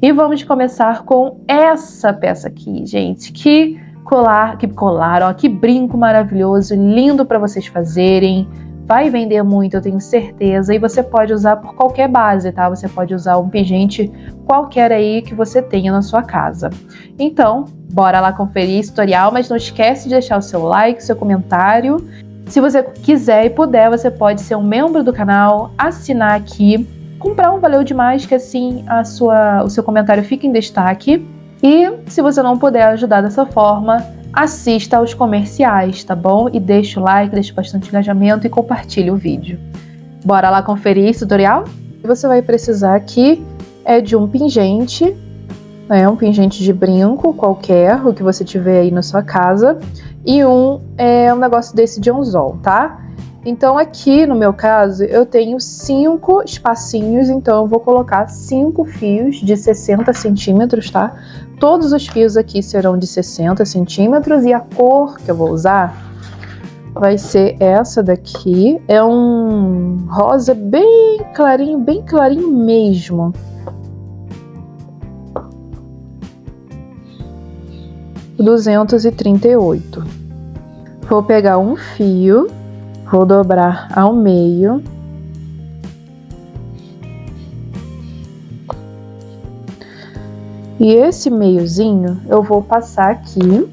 E vamos começar com essa peça aqui, gente. Que colar, ó, que brinco maravilhoso, lindo para vocês fazerem. Vai vender muito, eu tenho certeza. E você pode usar por qualquer base, tá? Você pode usar um pingente qualquer aí que você tenha na sua casa. Então, bora lá conferir esse tutorial, mas não esquece de deixar o seu like, seu comentário. Se você quiser e puder, você pode ser um membro do canal, assinar aqui, comprar um Valeu Demais, que assim o seu comentário fica em destaque. E se você não puder ajudar dessa forma, assista aos comerciais, tá bom? E deixa o like, deixa bastante engajamento e compartilhe o vídeo. Bora lá conferir esse tutorial? Você vai precisar aqui de um pingente, um pingente de brinco qualquer, o que você tiver aí na sua casa, e um negócio desse de anzol, tá? Então aqui no meu caso eu tenho 5 espacinhos, então eu vou colocar 5 fios de 60 centímetros, tá? Todos os fios aqui serão de 60 centímetros e a cor que eu vou usar vai ser essa daqui. É um rosa bem clarinho mesmo. R$238. Vou pegar um fio, vou dobrar ao meio. E esse meiozinho eu vou passar aqui,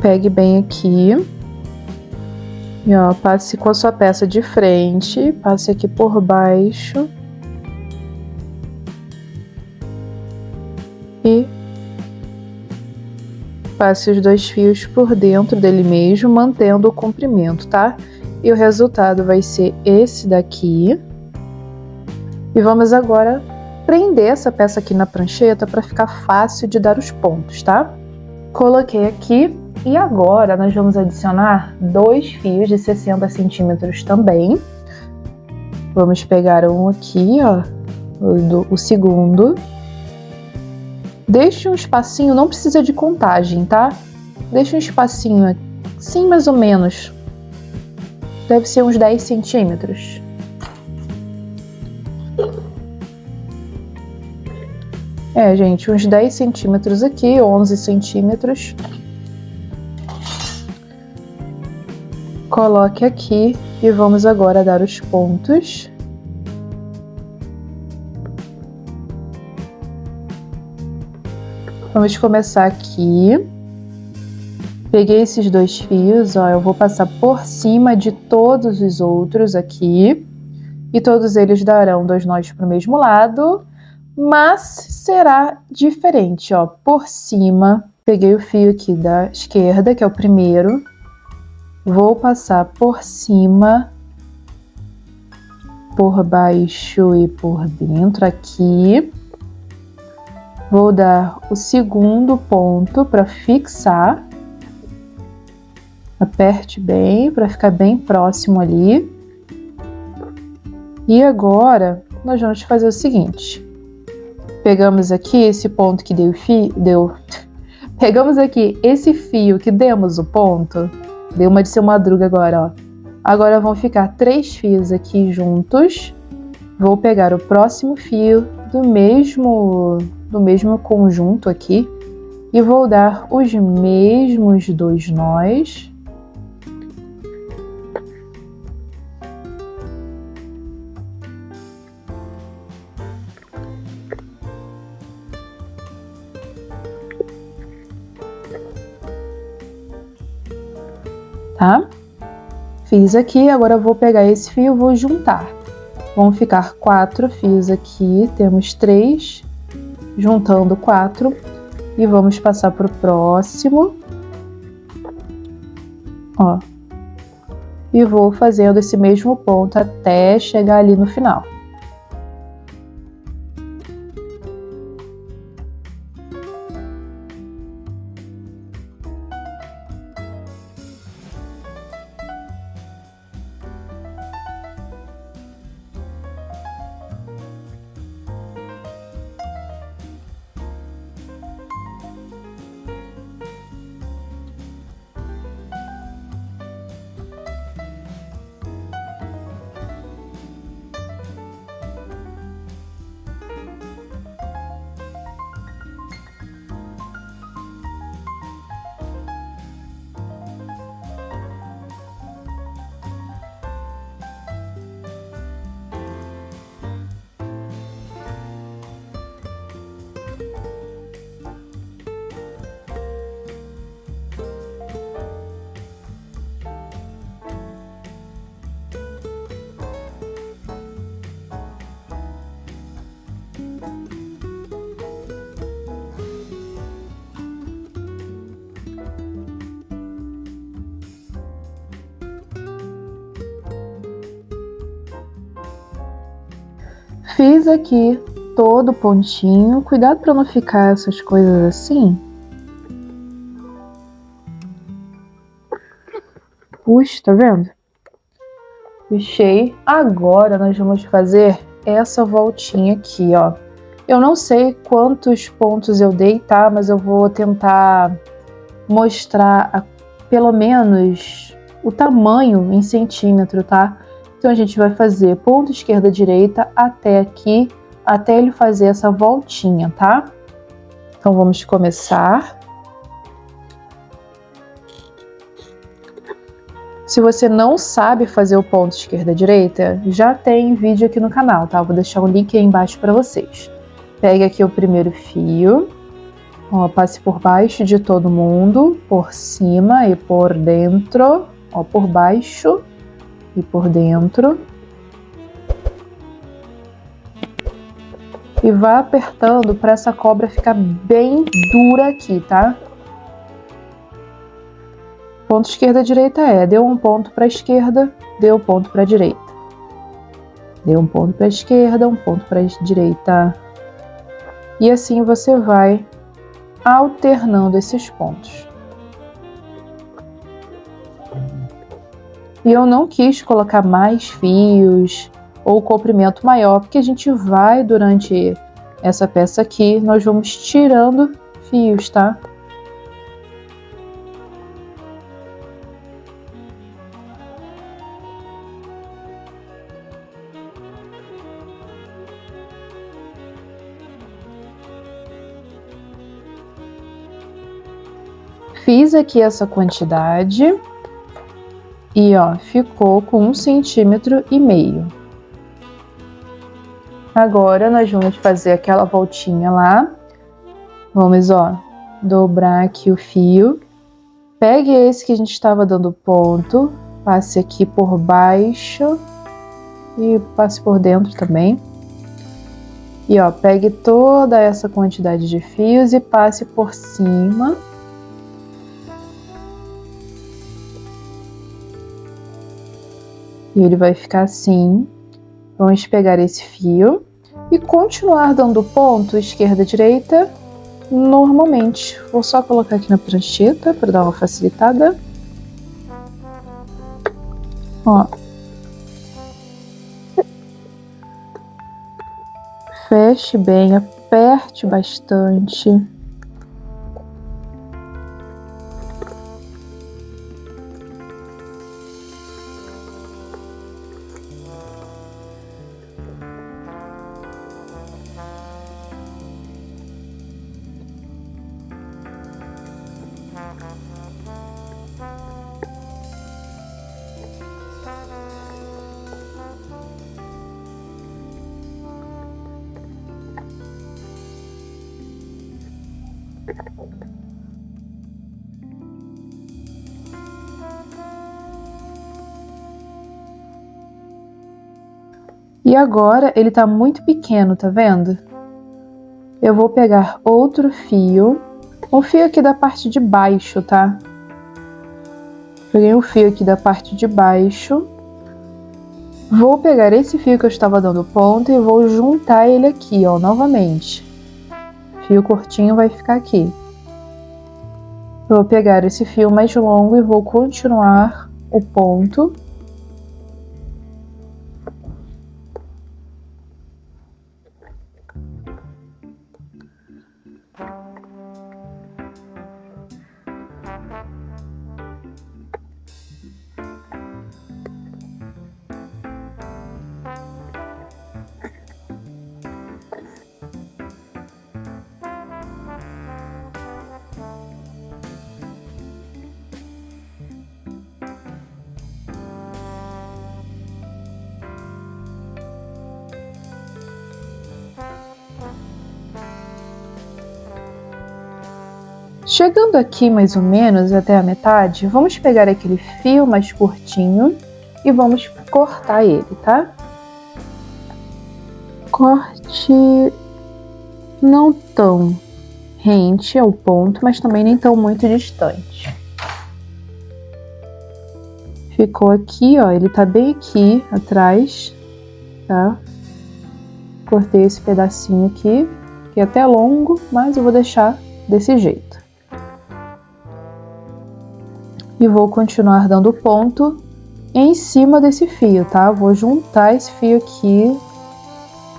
pegue bem aqui. E ó, passe com a sua peça de frente, passe aqui por baixo. E passe os 2 fios por dentro dele mesmo, mantendo o comprimento, tá? E o resultado vai ser esse daqui. E vamos agora prender essa peça aqui na prancheta para ficar fácil de dar os pontos, tá? Coloquei aqui e agora nós vamos adicionar 2 fios de 60 centímetros também. Vamos pegar um aqui, ó, o segundo. Deixe um espacinho, não precisa de contagem, tá? Deixe um espacinho assim, mais ou menos. Deve ser uns 10 centímetros. Gente, uns 10 centímetros aqui, 11 centímetros. Coloque aqui e vamos agora dar os pontos. Vamos começar aqui. Peguei esses 2 fios, ó, eu vou passar por cima de todos os outros aqui. E todos eles darão 2 nós para o mesmo lado, mas será diferente, ó. Por cima, peguei o fio aqui da esquerda, que é o primeiro. Vou passar por cima, por baixo e por dentro aqui. Vou dar o segundo ponto para fixar. Aperte bem para ficar bem próximo ali. E agora nós vamos fazer o seguinte. Pegamos aqui esse ponto que Pegamos aqui esse fio que demos o ponto. Deu uma de seu madruga agora, ó. Agora vão ficar 3 fios aqui juntos. Vou pegar o próximo fio do mesmo conjunto aqui e vou dar os mesmos 2 nós. Tá? Fiz aqui, agora eu vou pegar esse fio e vou juntar. Vão ficar 4 fios aqui, temos 3, juntando 4, e vamos passar para o próximo. Ó. E vou fazendo esse mesmo ponto até chegar ali no final. Fiz aqui todo o pontinho. Cuidado para não ficar essas coisas assim. Puxa, tá vendo? Puxei. Agora nós vamos fazer essa voltinha aqui, ó. Eu não sei quantos pontos eu dei, tá? Mas eu vou tentar mostrar pelo menos o tamanho em centímetro, tá? Então a gente vai fazer ponto esquerda, direita até aqui, até ele fazer essa voltinha, tá? Então vamos começar. Se você não sabe fazer o ponto esquerda-direita, já tem vídeo aqui no canal, tá? Eu vou deixar o link aí embaixo para vocês. Pegue aqui o primeiro fio, ó, passe por baixo de todo mundo, por cima e por dentro, ó, por baixo e por dentro. E vá apertando para essa cobra ficar bem dura aqui, tá? Ponto esquerda-direita deu um ponto para a esquerda, deu um ponto para a direita. Deu um ponto para a esquerda, um ponto para a direita. E assim você vai alternando esses pontos. E eu não quis colocar mais fios ou comprimento maior, porque a gente vai, durante essa peça aqui, nós vamos tirando fios, tá? Fiz aqui essa quantidade e ó, ficou com 1,5 cm. Agora nós vamos fazer aquela voltinha lá. Vamos, ó, dobrar aqui o fio. Pegue esse que a gente estava dando ponto, passe aqui por baixo e passe por dentro também. E ó, pegue toda essa quantidade de fios e passe por cima. E ele vai ficar assim. Vamos pegar esse fio e continuar dando ponto esquerda-direita normalmente. Vou só colocar aqui na prancheta para dar uma facilitada. Ó. Feche bem, aperte bastante. E agora ele tá muito pequeno, tá vendo? Eu vou pegar outro fio, um fio aqui da parte de baixo, tá? Peguei um fio aqui da parte de baixo. Vou pegar esse fio que eu estava dando ponto e vou juntar ele aqui, ó, novamente. Fio curtinho vai ficar aqui. Vou pegar esse fio mais longo e vou continuar o ponto. Chegando aqui mais ou menos até a metade, vamos pegar aquele fio mais curtinho e vamos cortar ele, tá? Corte não tão rente ao ponto, mas também nem tão muito distante. Ficou aqui, ó, ele tá bem aqui atrás, tá? Cortei esse pedacinho aqui, que é até longo, mas eu vou deixar desse jeito. E vou continuar dando ponto em cima desse fio, tá? Vou juntar esse fio aqui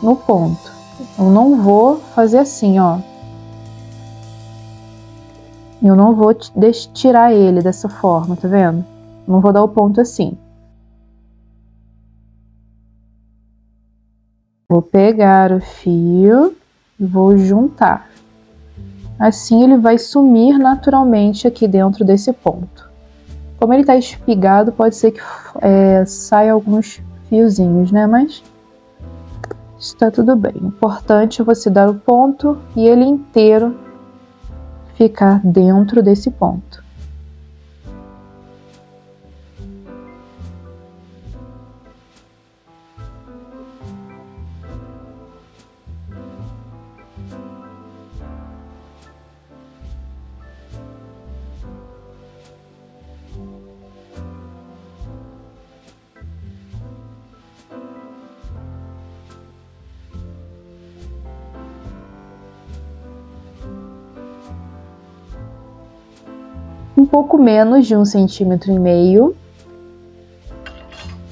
no ponto. Eu não vou fazer assim, ó. Eu não vou tirar ele dessa forma, tá vendo? Não vou dar o ponto assim. Vou pegar o fio e vou juntar. Assim ele vai sumir naturalmente aqui dentro desse ponto. Como ele tá espigado, pode ser que saia alguns fiozinhos, né? Mas está tudo bem. O importante é você dar o ponto e ele inteiro ficar dentro desse ponto. Um pouco menos de 1,5 centímetros.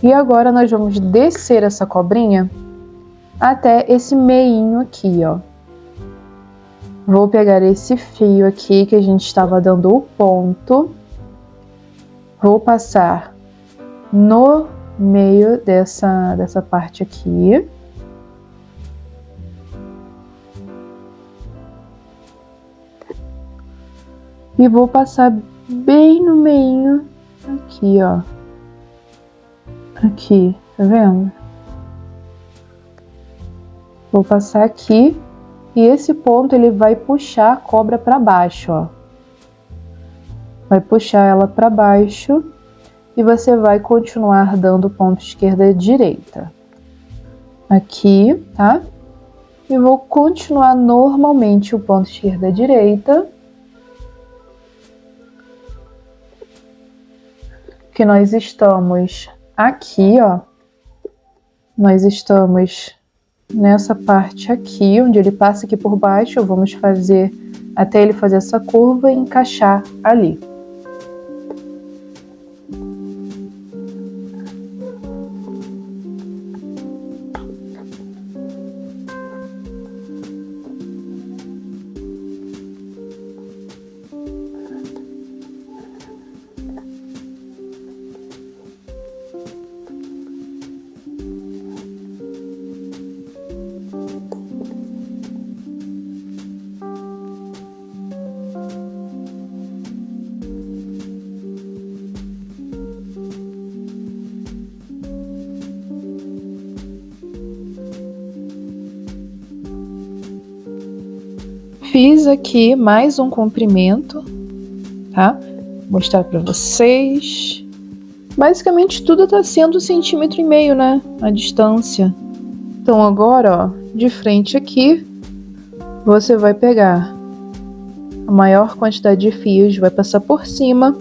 E agora nós vamos descer essa cobrinha até esse meinho aqui, ó. Vou pegar esse fio aqui que a gente estava dando o ponto. Vou passar no meio dessa parte aqui. E vou passar bem no meio aqui, ó. Aqui, tá vendo? Vou passar aqui e esse ponto ele vai puxar a cobra para baixo, ó. Vai puxar ela para baixo e você vai continuar dando ponto esquerda e direita. Aqui, tá? E vou continuar normalmente o ponto esquerda e direita. Que nós estamos aqui, ó. Nós estamos nessa parte aqui, onde ele passa aqui por baixo. Vamos fazer até ele fazer essa curva e encaixar ali. Fiz aqui mais um comprimento, tá? Vou mostrar pra vocês. Basicamente tudo tá sendo 1,5 centímetros, né? A distância. Então agora, ó, de frente aqui, você vai pegar a maior quantidade de fios, vai passar por cima.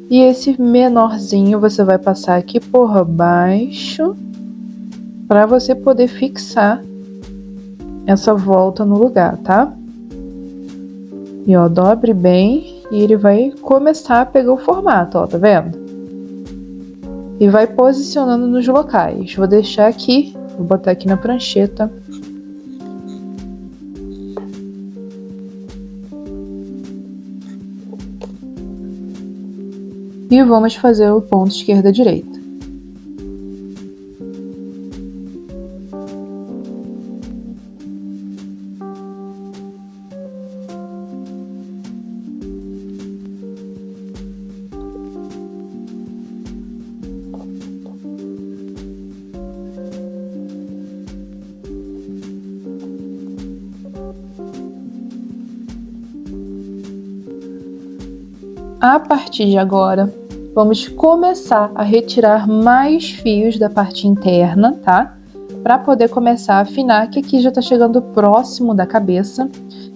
E esse menorzinho você vai passar aqui por baixo, para você poder fixar essa volta no lugar, tá? E ó, dobre bem e ele vai começar a pegar o formato, ó, tá vendo? E vai posicionando nos locais. Vou deixar aqui, vou botar aqui na prancheta. E vamos fazer o ponto esquerda-direita. A partir de agora, vamos começar a retirar mais fios da parte interna, tá? Para poder começar a afinar, que aqui já tá chegando próximo da cabeça.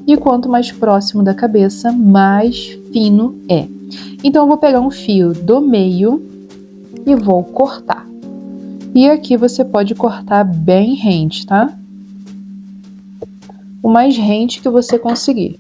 E quanto mais próximo da cabeça, mais fino é. Então, eu vou pegar um fio do meio e vou cortar. E aqui você pode cortar bem rente, tá? o mais rente que você conseguir.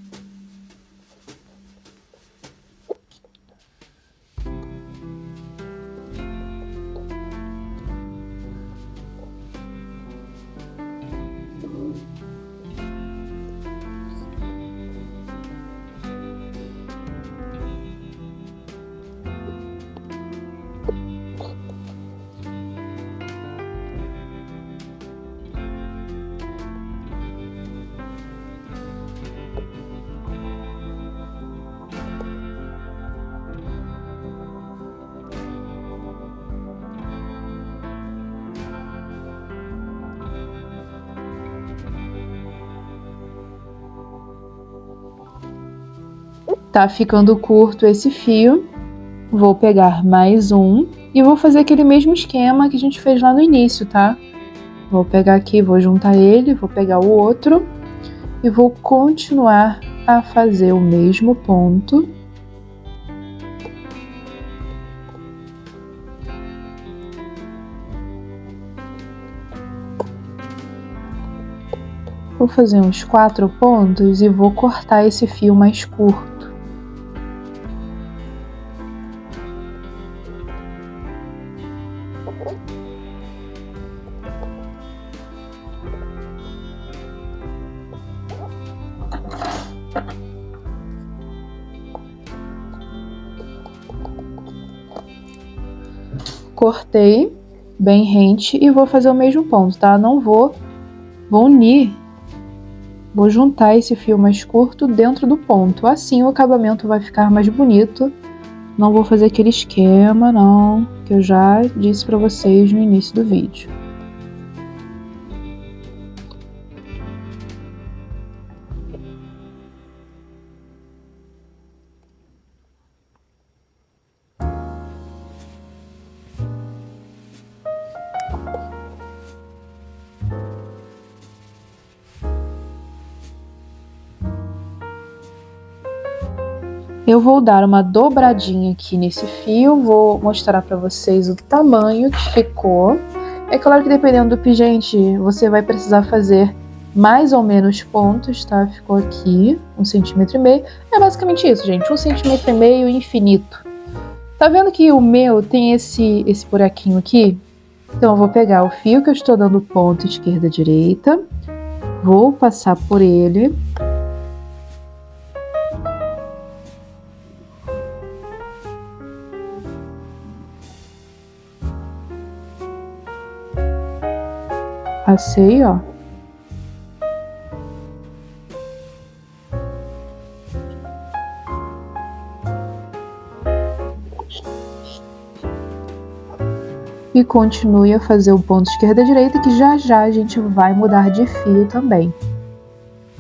Tá ficando curto esse fio, vou pegar mais um e vou fazer aquele mesmo esquema que a gente fez lá no início, tá? Vou pegar aqui, vou juntar ele, vou pegar o outro e vou continuar a fazer o mesmo ponto. Vou fazer uns 4 pontos e vou cortar esse fio mais curto. Cortei bem rente e vou fazer o mesmo ponto, tá? Não vou unir, vou juntar esse fio mais curto dentro do ponto. Assim o acabamento vai ficar mais bonito. Não vou fazer aquele esquema, não, que eu já disse pra vocês no início do vídeo. Eu vou dar uma dobradinha aqui nesse fio, vou mostrar para vocês o tamanho que ficou. É claro que dependendo do pingente, você vai precisar fazer mais ou menos pontos, tá? Ficou aqui 1,5 cm. É basicamente isso, gente, 1,5 cm infinito. Tá vendo que o meu tem esse buraquinho aqui? Então eu vou pegar o fio que eu estou dando ponto esquerda direita, vou passar por ele. Passei, ó. E continue a fazer o ponto esquerda-direita, que já já a gente vai mudar de fio também.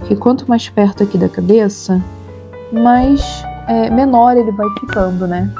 Que quanto mais perto aqui da cabeça, mais menor ele vai ficando, né?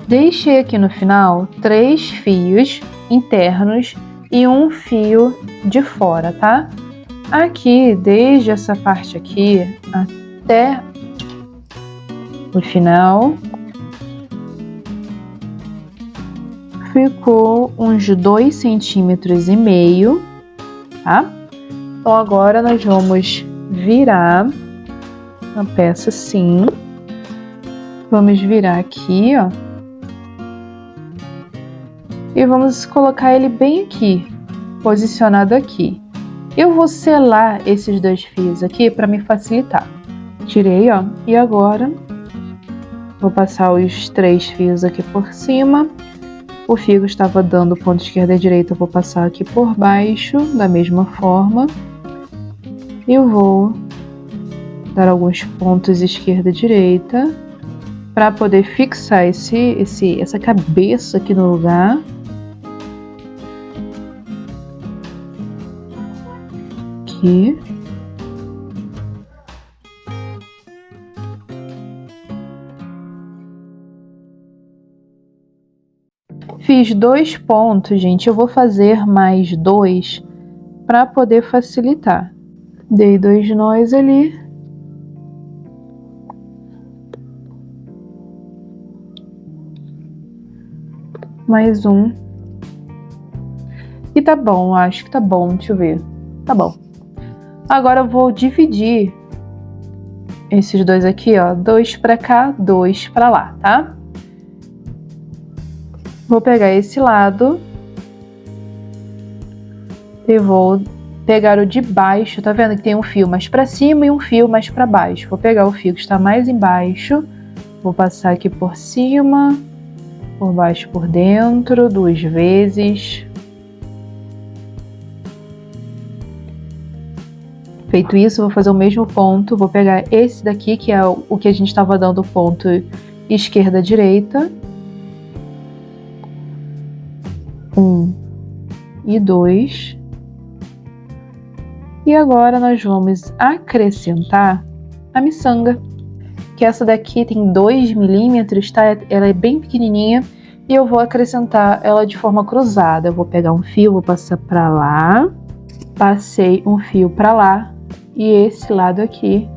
Deixei aqui no final 3 fios internos e um fio de fora, tá? Aqui, desde essa parte aqui até o final, ficou uns 2,5 centímetros, tá? Então agora nós vamos virar a peça assim. Vamos virar aqui, ó. E vamos colocar ele bem aqui, posicionado aqui. Eu vou selar esses 2 fios aqui para me facilitar. Tirei, ó, e agora vou passar os 3 fios aqui por cima. O fio que estava dando ponto esquerda e direita, eu vou passar aqui por baixo, da mesma forma. E eu vou dar alguns pontos esquerda e direita para poder fixar essa cabeça aqui no lugar. Aqui. Fiz 2 pontos, gente. Eu vou fazer mais 2 para poder facilitar. Dei 2 nós ali. Mais um. E tá bom, acho que tá bom. Deixa eu ver. Tá bom. Agora eu vou dividir esses 2 aqui, ó. 2 para cá, 2 para lá, tá? Vou pegar esse lado e vou pegar o de baixo. Tá vendo que tem um fio mais para cima e um fio mais para baixo? Vou pegar o fio que está mais embaixo, vou passar aqui por cima, por baixo, por dentro, 2 vezes. Feito isso, vou fazer o mesmo ponto. Vou pegar esse daqui, que é o que a gente estava dando ponto esquerda-direita. 1 e 2. E agora nós vamos acrescentar a miçanga, que essa daqui tem 2 milímetros, tá? Ela é bem pequenininha e eu vou acrescentar ela de forma cruzada. Eu vou pegar um fio, vou passar para lá, passei um fio para lá e esse lado aqui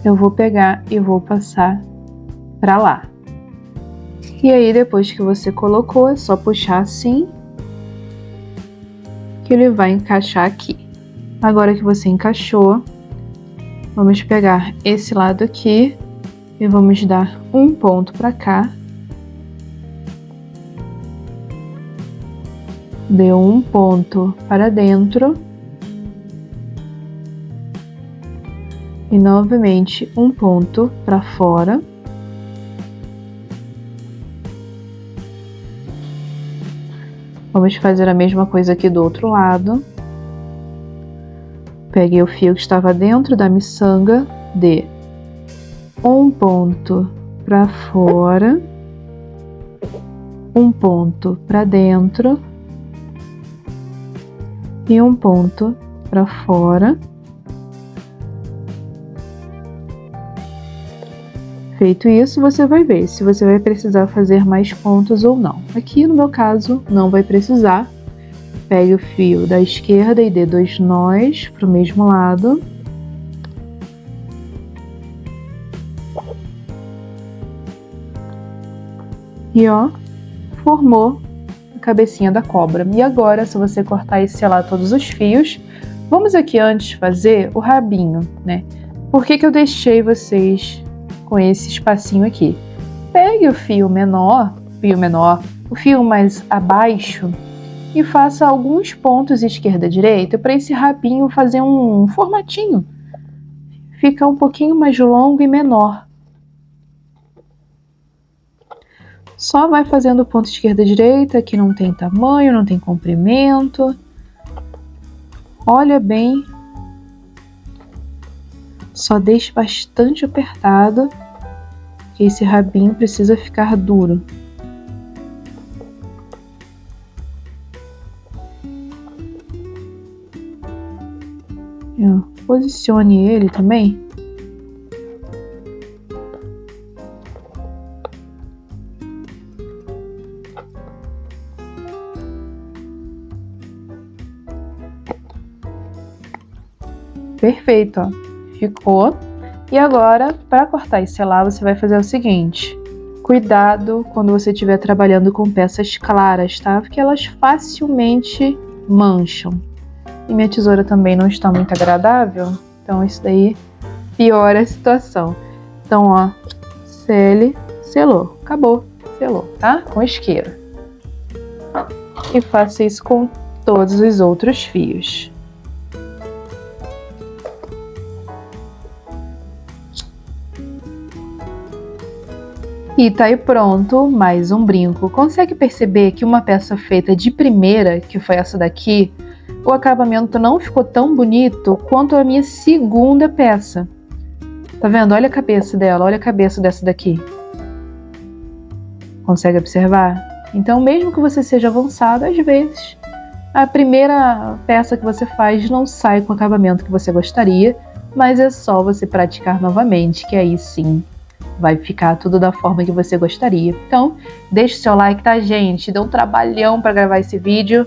eu vou pegar e vou passar para lá. E aí depois que você colocou, é só puxar assim que ele vai encaixar aqui. Agora que você encaixou, vamos pegar esse lado aqui e vamos dar um ponto para cá. Deu um ponto para dentro. E novamente um ponto para fora. Vamos fazer a mesma coisa aqui do outro lado. Peguei o fio que estava dentro da miçanga, dê um ponto para fora, um ponto para dentro e um ponto para fora. Feito isso, você vai ver se você vai precisar fazer mais pontos ou não. Aqui no meu caso, não vai precisar. Pegue o fio da esquerda e dê 2 nós para o mesmo lado. E ó, formou a cabecinha da cobra. E agora, se você cortar e selar todos os fios, vamos aqui antes fazer o rabinho, né? Por que eu deixei vocês com esse espacinho aqui? Pegue o fio menor, o fio mais abaixo e faça alguns pontos esquerda e direita para esse rabinho fazer um formatinho. Fica um pouquinho mais longo e menor. Só vai fazendo ponto esquerda e direita, que não tem tamanho, não tem comprimento. Olha bem. Só deixe bastante apertado, que esse rabinho precisa ficar duro. Posicione ele também. Perfeito, ó. Ficou. E agora, para cortar e selar, você vai fazer o seguinte. Cuidado quando você estiver trabalhando com peças claras, tá? Porque elas facilmente mancham. E minha tesoura também não está muito agradável, então isso daí piora a situação. Então, ó, selou, acabou, selou, tá? Com isqueiro. E faça isso com todos os outros fios. E tá aí pronto, mais um brinco. Consegue perceber que uma peça feita de primeira, que foi essa daqui, o acabamento não ficou tão bonito quanto a minha segunda peça. Tá vendo? Olha a cabeça dela, olha a cabeça dessa daqui. Consegue observar? Então, mesmo que você seja avançado, às vezes a primeira peça que você faz não sai com o acabamento que você gostaria, mas é só você praticar novamente, que aí sim vai ficar tudo da forma que você gostaria. Então, deixe seu like, tá, gente? Deu um trabalhão para gravar esse vídeo.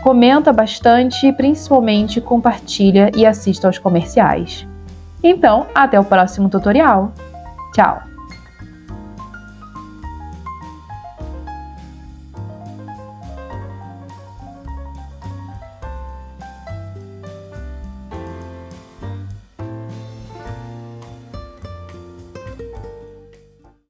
Comenta bastante e principalmente compartilha e assista aos comerciais. Então, até o próximo tutorial. Tchau!